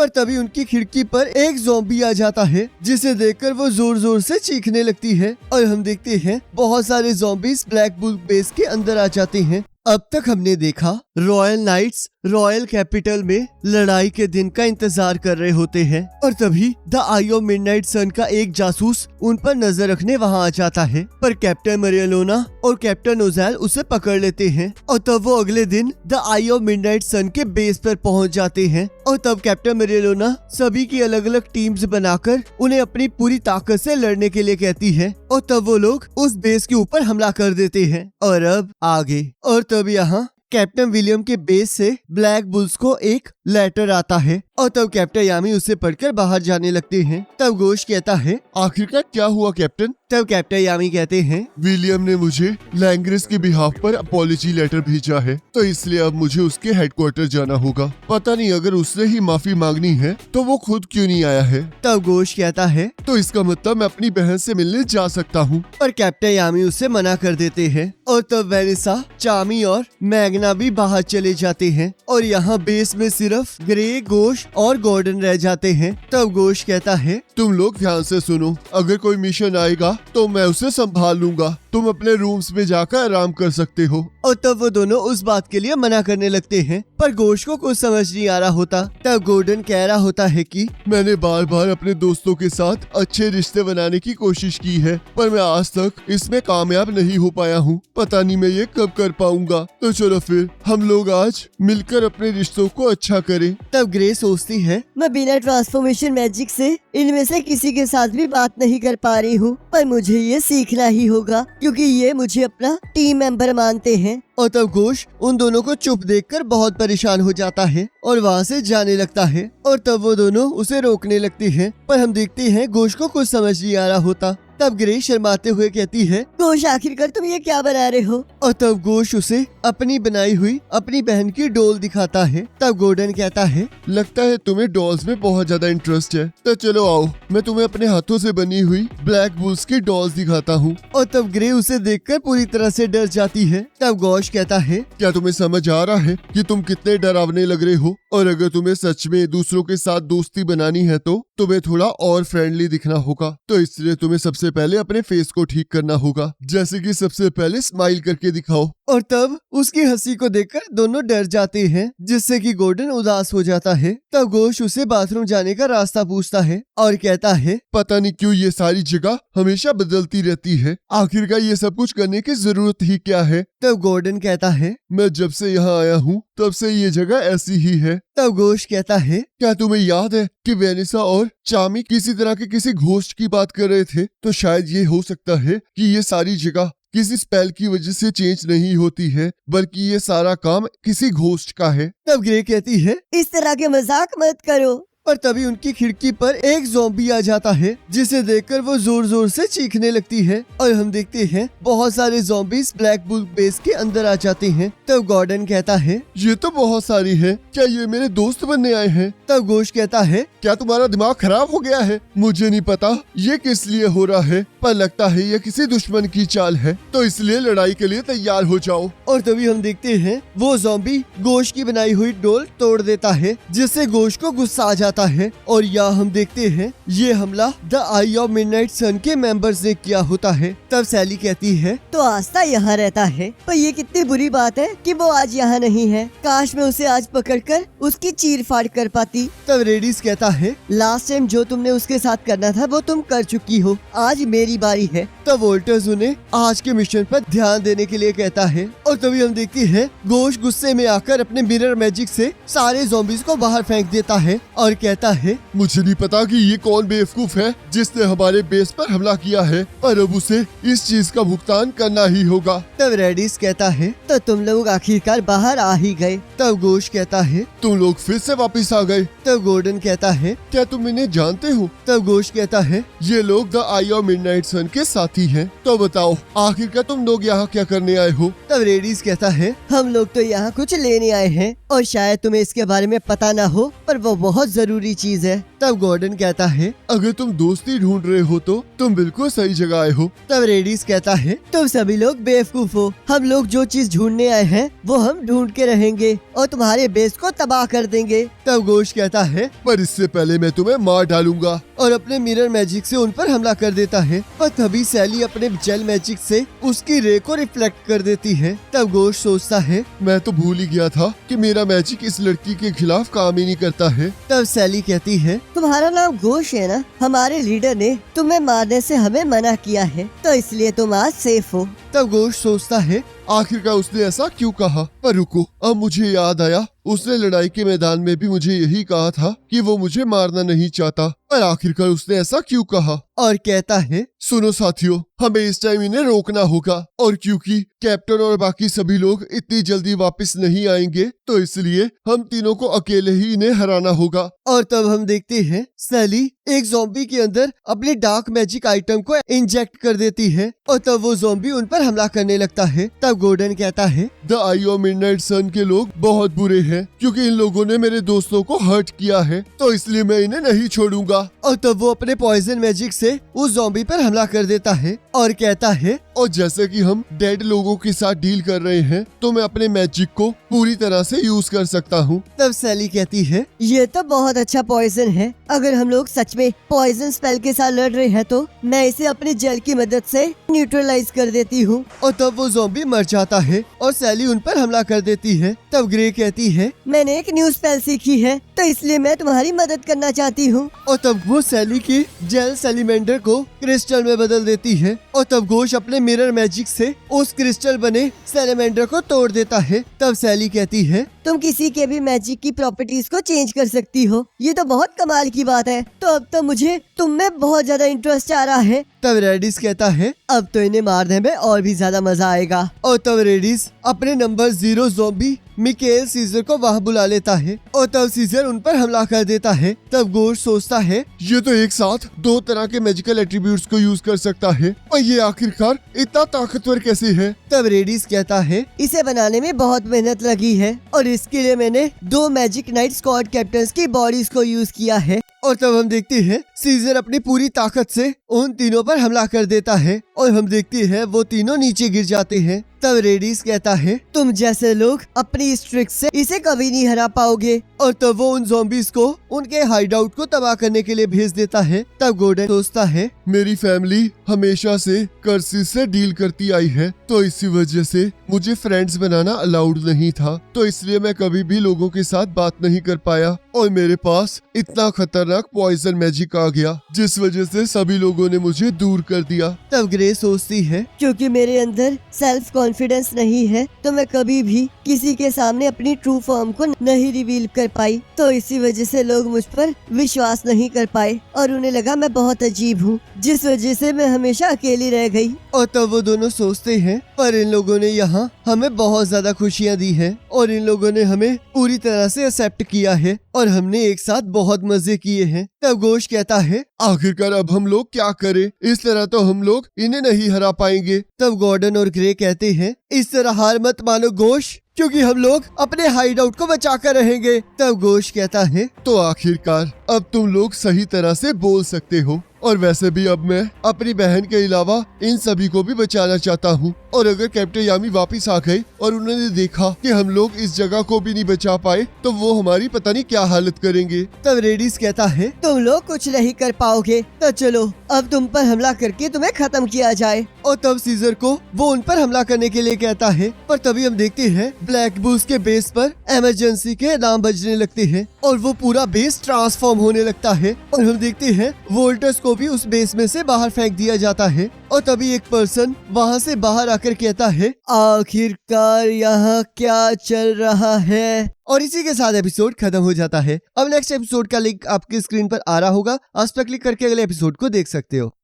पर तभी उनकी खिड़की पर एक ज़ॉम्बी आ जाता है, जिसे देखकर वो जोर जोर से चीखने लगती है और हम देखते हैं बहुत सारे ज़ॉम्बीज ब्लैक बुल बेस के अंदर आ जाते हैं। अब तक हमने देखा रॉयल नाइट्स रॉयल कैपिटल में लड़ाई के दिन का इंतजार कर रहे होते हैं और तभी द आई ऑफ मिडनाइट सन का एक जासूस उन पर नजर रखने वहां आ जाता है, पर कैप्टन मरियलोना और कैप्टन ओज़ेल उसे पकड़ लेते हैं और तब वो अगले दिन द आई ऑफ मिडनाइट सन के बेस पर पहुंच जाते हैं और तब कैप्टन मरियलोना सभी की अलग अलग टीम्स बनाकर उन्हें अपनी पूरी ताकत से लड़ने के लिए कहती है और तब वो लोग उस बेस के ऊपर हमला कर देते हैं। और अब आगे और तब यहाँ कैप्टन विलियम के बेस से ब्लैक बुल्स को एक लेटर आता है और तब कैप्टन यामी उसे पढ़कर बाहर जाने लगते हैं। तब गोश कहता है, आखिरकार क्या हुआ कैप्टन? तब कैप्टन यामी कहते हैं, विलियम ने मुझे लैंग्रिस के बिहाफ पर अपॉलजी लेटर भेजा है, तो इसलिए अब मुझे उसके हेडक्वार्टर जाना होगा। पता नहीं अगर उसने ही माफी मांगनी है तो वो खुद क्यों नहीं आया है। तब गोश कहता है, तो इसका मतलब मैं अपनी बहन से मिलने जा सकता हूँ। पर कैप्टन यामी उसे मना कर देते हैं और तब वेनिसा, चामी और मैग्ना भी बाहर चले जाते हैं और यहाँ बेस में सिर्फ ग्रे, गोश और गॉर्डन रह जाते हैं। तब गोश कहता है, तुम लोग ध्यान से सुनो, अगर कोई मिशन आएगा तो मैं उसे संभाल लूंगा, तुम अपने रूम्स में जाकर आराम कर सकते हो। और तब वो दोनों उस बात के लिए मना करने लगते हैं, पर गोश को कुछ समझ नहीं आ रहा होता। तब गॉर्डन कह रहा होता है कि मैंने बार बार अपने दोस्तों के साथ अच्छे रिश्ते बनाने की कोशिश की है, पर मैं आज तक इसमें कामयाब नहीं हो पाया हूँ। पता नहीं मैं ये कब कर पाऊंगा। तो चलो फिर हम लोग आज मिलकर अपने रिश्तों को अच्छा करें। तब ग्रे सोचती है, मैं बिना ट्रांसफॉर्मेशन मैजिक से इनमें से किसी के साथ भी बात नहीं कर पा रही हूँ, पर मुझे ये सीखना ही होगा क्योंकि ये मुझे अपना टीम मेंबर मानते हैं। और तब गोश उन दोनों को चुप देखकर बहुत परेशान हो जाता है और वहाँ से जाने लगता है और तब वो दोनों उसे रोकने लगते हैं, पर हम देखते हैं गोश को कुछ समझ नहीं आ रहा होता। तब ग्रे शर्माते हुए कहती है, गोश आखिरकार तुम ये क्या बना रहे हो? और तब गोश उसे अपनी बनाई हुई अपनी बहन की डॉल दिखाता है। तब गॉर्डन कहता है, लगता है तुम्हें डॉल्स में बहुत ज्यादा इंटरेस्ट है, तो चलो आओ मैं तुम्हें अपने हाथों से बनी हुई ब्लैक बुल्स की डॉल्स दिखाता हूँ। और तब ग्रे उसे देखकर पूरी तरह से डर जाती है। तब गोश कहता है, क्या तुम्हें समझ आ रहा है कि तुम कितने डरावने लग रहे हो? और अगर तुम्हें सच में दूसरों के साथ दोस्ती बनानी है तो तुम्हें थोड़ा और फ्रेंडली दिखना होगा, तो इसलिए तुम्हें सबसे पहले अपने फेस को ठीक करना होगा, जैसे कि सबसे पहले स्माइल करके दिखाओ। और तब उसकी हंसी को देखकर दोनों डर जाते हैं, जिससे कि गॉर्डन उदास हो जाता है। तब गोश उसे बाथरूम जाने का रास्ता पूछता है और कहता है, पता नहीं क्यों ये सारी जगह हमेशा बदलती रहती है, आखिरकार ये सब कुछ करने की जरूरत ही क्या है? तब गॉर्डन कहता है, मैं जब से यहाँ आया हूँ तब से ये जगह ऐसी ही है। तब गोश कहता है, क्या तुम्हें याद है कि वेनिसा और चामी किसी तरह के किसी घोस्ट की बात कर रहे थे? तो शायद ये हो सकता है कि ये सारी जगह किसी स्पेल की वजह से चेंज नहीं होती है, बल्कि ये सारा काम किसी घोस्ट का है। तब ग्रे कहती है, इस तरह के मजाक मत करो। पर तभी उनकी खिड़की पर एक ज़ॉम्बी आ जाता है, जिसे देखकर वो जोर जोर से चीखने लगती है और हम देखते हैं बहुत सारे ज़ॉम्बीज ब्लैक बुल बेस के अंदर आ जाते हैं। तब गॉर्डन कहता है, ये तो बहुत सारी है, क्या ये मेरे दोस्त बनने आए हैं? तब गोश कहता है, क्या तुम्हारा दिमाग खराब हो गया है? मुझे नहीं पता ये किस लिए हो रहा है, पर लगता है ये किसी दुश्मन की चाल है, तो इसलिए लड़ाई के लिए तैयार हो जाओ। और तभी हम देखते हैं वो ज़ॉम्बी गोश की बनाई हुई डोल तोड़ देता है, जिससे गोश को गुस्सा आ जाता है और यहाँ हम देखते हैं ये हमला द आई ऑफ मिडनाइट सन के मेंबर्स ने किया होता है। तब सैली कहती है, तो आस्था यहाँ रहता है, पर ये कितनी बुरी बात है कि वो आज यहाँ नहीं है। काश मैं उसे आज पकड़कर उसकी चीर फाड़ कर पाती। तब रेडिस कहता है, लास्ट टाइम जो तुमने उसके साथ करना था वो तुम कर चुकी हो, आज मेरी बारी है। तब वोल्टर्स उन्हें आज के मिशन पर ध्यान देने के लिए कहता है और तभी हम देखते हैं गोश गुस्से में आकर अपने मिरर मैजिक से सारे ज़ॉम्बीज को बाहर फेंक देता है और कहता है, मुझे नहीं पता कि ये कौन बेवकूफ है जिसने हमारे बेस पर हमला किया है, पर अब उसे इस चीज का भुगतान करना ही होगा। तब रेडिस कहता है, तो तुम लोग आखिरकार बाहर आ ही गए। तब गोश कहता है, तुम लोग फिर से वापस आ गए। तब गॉर्डन कहता है, क्या तुम इन्हें जानते हो? तब गोश कहता है, ये लोग द आई ऑफ मिडनाइट सन के साथी हैं। तो बताओ आखिरकार तुम लोग यहाँ क्या करने आए हो? तब रेडिस कहता है, हम लोग तो यहाँ कुछ लेने आए हैं और शायद तुम्हें इसके बारे में पता ना हो, पर वो बहुत जरूरी चीज है। तब गॉर्डन कहता है, अगर तुम दोस्ती ढूंढ रहे हो तो तुम बिल्कुल सही जगह आए हो। तब रेडिस कहता है, तुम सभी लोग बेवकूफ हो। हम लोग जो चीज ढूंढने आए हैं वो हम ढूंढ के रहेंगे और तुम्हारे बेस को तबाह कर देंगे। तब गोश्त कहता है, पर इससे पहले मैं तुम्हें मार डालूंगा। और अपने मिरर मैजिक से उन पर हमला कर देता है। पर तभी सैली अपने जेल मैजिक से उसकी रे को रिफ्लेक्ट कर देती है। तब गोश्त सोचता है, मैं तो भूल ही गया था कि मेरा मैजिक इस लड़की के खिलाफ काम ही नहीं करता है। तब सैली कहती है, तुम्हारा नाम घोष है ना? हमारे लीडर ने तुम्हें मारने से हमें मना किया है, तो इसलिए तुम आज सेफ हो। तब गोश्त सोचता है, आखिरकार उसने ऐसा क्यों कहा? पर रुको, अब मुझे याद आया, उसने लड़ाई के मैदान में भी मुझे यही कहा था कि वो मुझे मारना नहीं चाहता। पर आखिरकार उसने ऐसा क्यों कहा? और कहता है, सुनो साथियों, हमें इस टाइम इन्हें रोकना होगा। और क्योंकि कैप्टन और बाकी सभी लोग इतनी जल्दी वापस नहीं आएंगे, तो इसलिए हम तीनों को अकेले ही इन्हें हराना होगा। और तब हम देखते हैं सैली एक ज़ॉम्बी के अंदर अपने डार्क मैजिक आइटम को इंजेक्ट कर देती है और तब वो ज़ॉम्बी उन पर हमला करने लगता है। तब गॉर्डन कहता है, द आई ऑफ मिडनाइट सन के लोग बहुत बुरे हैं, क्योंकि इन लोगों ने मेरे दोस्तों को हर्ट किया है, तो इसलिए मैं इन्हें नहीं छोड़ूंगा। और तब वो अपने पॉइजन मैजिक से उस ज़ॉम्बी पर हमला कर देता है और कहता है, और जैसे कि हम डेड लोगों के साथ डील कर रहे हैं, तो मैं अपने मैजिक को पूरी तरह से यूज कर सकता हूँ। तब सैली कहती है, ये तो बहुत अच्छा पॉइजन है। अगर हम लोग सच में पॉइजन स्पेल के साथ लड़ रहे हैं तो मैं इसे अपने जेल की मदद से न्यूट्रलाइज कर देती हूँ। और तब वो ज़ॉम्बी मर जाता है और सैली उन पर हमला कर देती है। तब ग्रे कहती है, मैंने एक न्यू स्पेल सीखी है, तो इसलिए मैं तुम्हारी मदद करना चाहती हूँ। और तब वो सैली की जेल सेलिमेंडर को क्रिस्टल में बदल देती है और तब घोष अपने मिरर मैजिक से उस क्रिस्टल बने सेलिमेंडर को तोड़ देता है। तब सैली कहती है, तुम किसी के भी मैजिक की प्रॉपर्टीज को चेंज कर सकती हो। ये तो बहुत कमाल की बात है। तो अब तो मुझे तुम में बहुत ज्यादा इंटरेस्ट आ रहा है। तब रेडिस कहता है, अब तो इन्हें मारने में और भी ज्यादा मजा आएगा। और तब रेडिस अपने नंबर 0 ज़ॉम्बी मिकेल सीजर को वहाँ बुला लेता है और तब सीजर उन पर हमला कर देता है। तब गोश सोचता है, ये तो एक साथ दो तरह के मैजिकल एट्रीब्यूट्स को यूज कर सकता है, और ये आखिरकार इतना ताकतवर कैसे है? तब रेडिस कहता है, इसे बनाने में बहुत मेहनत लगी है और इसके लिए मैंने 2 मैजिक नाइट स्क्वाड कैप्टन्स की बॉडीज को यूज किया है। और तब हम देखते हैं सीजर अपनी पूरी ताकत से उन तीनों पर हमला कर देता है और हम देखते हैं वो तीनों नीचे गिर जाते हैं। तब रेडिस कहता है, तुम जैसे लोग अपनी इस ट्रिक से इसे कभी नहीं हरा पाओगे। और तब वो उन ज़ॉम्बीज को उनके हाइडआउट को तबाह करने के लिए भेज देता है। तब गॉर्डन सोचता है, मेरी फैमिली हमेशा से कर्सिस से डील करती आई है, तो इसी वजह से मुझे फ्रेंड्स बनाना अलाउड नहीं था, तो इसलिए मैं कभी भी लोगों के साथ बात नहीं कर पाया और मेरे पास इतना खतरनाक पॉइजन मैजिक आ गया, जिस वजह से सभी लोगों ने मुझे दूर कर दिया। तब ग्रे सोचती है, क्योंकि मेरे अंदर सेल्फ कॉन्फिडेंस नहीं है, तो मैं कभी भी किसी के सामने अपनी ट्रू फॉर्म को नहीं रिवील कर पाई, तो इसी वजह से लोग मुझ पर विश्वास नहीं कर पाए और उन्हें लगा मैं बहुत अजीब हूँ, जिस वजह से मैं हमेशा अकेली रह गई। और तब वो दोनों सोचते हैं, पर इन लोगों ने यहाँ हमें बहुत ज्यादा खुशियाँ दी है और इन लोगों ने हमें पूरी तरह से एक्सेप्ट किया है और हमने एक साथ बहुत मजे किए हैं। तब गोश कहता है, आखिरकार अब हम लोग क्या करें? इस तरह तो हम लोग इन्हें नहीं हरा पाएंगे। तब गॉर्डन और ग्रे कहते हैं, इस तरह हार मत मानो गोश, क्योंकि हम लोग अपने हाइडआउट को बचा कर रहेंगे। तब गोश कहता है, तो आखिरकार अब तुम लोग सही तरह से बोल सकते हो, और वैसे भी अब मैं अपनी बहन के अलावा इन सभी को भी बचाना चाहता हूँ, और अगर कैप्टन यामी वापस आ गए और उन्होंने देखा कि हम लोग इस जगह को भी नहीं बचा पाए, तो वो हमारी पता नहीं क्या हालत करेंगे। तब रेडिस कहता है, तुम लोग कुछ नहीं कर पाओगे, तो चलो अब तुम पर हमला करके तुम्हें खत्म किया जाए। और तब सीजर को वो उन पर हमला करने के लिए कहता है, पर तभी हम देखते हैं ब्लैक बुल्स के बेस पर इमरजेंसी के अलार्म बजने लगते हैं और वो पूरा बेस ट्रांसफॉर्म होने लगता है और हम देखते हैं वोल्टर्स को भी उस बेस में से बाहर फेंक दिया जाता है। और तभी एक पर्सन वहाँ से बाहर आकर कहता है, आखिरकार यहाँ क्या चल रहा है? और इसी के साथ एपिसोड खत्म हो जाता है। अब नेक्स्ट एपिसोड का लिंक आपकी स्क्रीन पर आ रहा होगा, उस पर क्लिक करके अगले एपिसोड को देख सकते हो।